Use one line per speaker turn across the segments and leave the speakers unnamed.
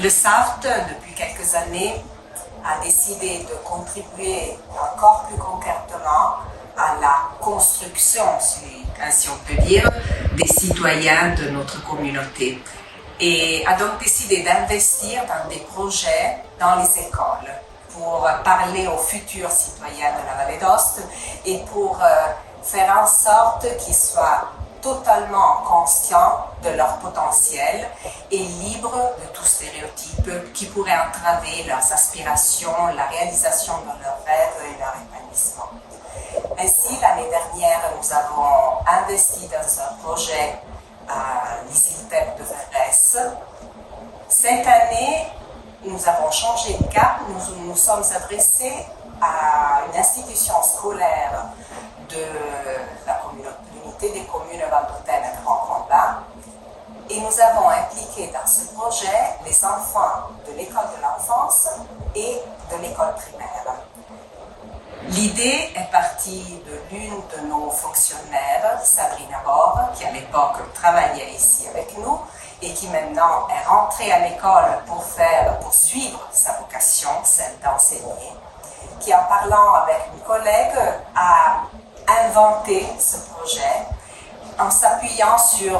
Le SAFT, depuis quelques années, a décidé de contribuer encore plus concrètement à la construction, si ainsi on peut dire, des citoyens de notre communauté et a donc décidé d'investir dans des projets dans les écoles pour parler aux futurs citoyens de la Vallée d'Aoste et pour faire en sorte qu'ils soient totalement conscients de leur potentiel et libres de tout stéréotype qui pourrait entraver leurs aspirations, la réalisation de leurs rêves et leur épanouissement. Ainsi, l'année dernière, nous avons investi dans un projet à l'ISILTEP de Verrès. Cette année, nous avons changé de cap, nous nous sommes adressés à une institution scolaire de la communauté des communes Valdôtaine et Grand-Combin et nous avons impliqué dans ce projet les enfants de l'école de l'enfance et de l'école primaire. L'idée est partie de l'une de nos fonctionnaires, Sabrina Bor, qui à l'époque travaillait ici avec nous et qui maintenant est rentrée à l'école pour suivre sa vocation, celle d'enseigner, qui en parlant avec une collègue a inventé ce projet en s'appuyant sur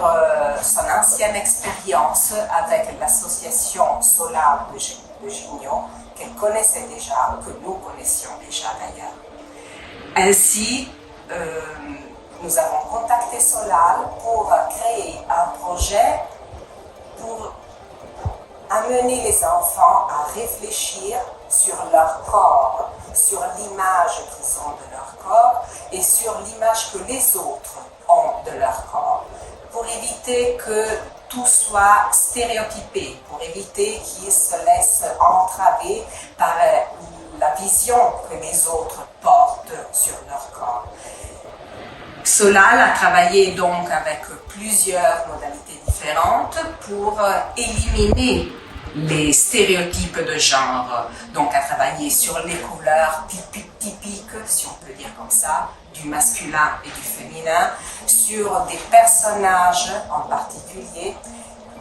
son ancienne expérience avec l'association Solal de Gignot, qu'elle connaissait déjà, que nous connaissions déjà d'ailleurs. Ainsi, nous avons contacté Solal pour créer un projet pour amener les enfants à réfléchir sur leur corps, sur l'image qu'ils ont de leur corps et sur l'image que les autres ont de leur corps, pour éviter que tout soit stéréotypé, pour éviter qu'ils se laissent entraver par la vision que les autres portent sur leur corps. Solal a travaillé donc avec plusieurs modalités différentes pour éliminer les stéréotypes de genre, donc à travailler sur les couleurs typiques, si on peut dire comme ça, du masculin et du féminin, sur des personnages en particulier.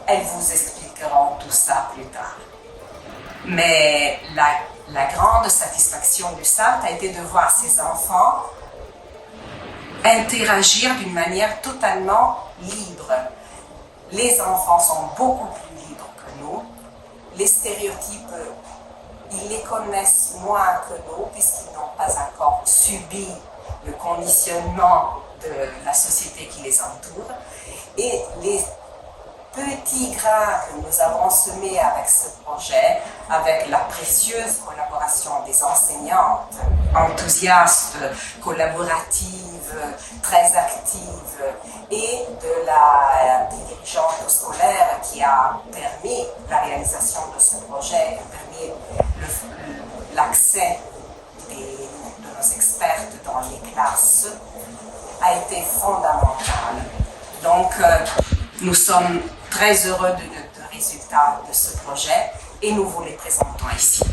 Elles vous expliqueront tout ça plus tard. Mais la grande satisfaction du SAFT a été de voir ces enfants interagir d'une manière totalement libre. Les enfants sont beaucoup plus libres que nous. Les stéréotypes, ils les connaissent moins que nous puisqu'ils n'ont pas encore subi le conditionnement de la société qui les entoure. Et les petits grains que nous avons semés avec ce projet, avec la précieuse collaboration des enseignantes, enthousiastes, collaboratives, très actives, et de la dirigeante scolaire qui a permis la réalisation de ce projet, qui a permis l'accès de nos expertes dans les classes, a été fondamental. Donc, nous sommes très heureux du résultat de ce projet et nous vous les présentons ici.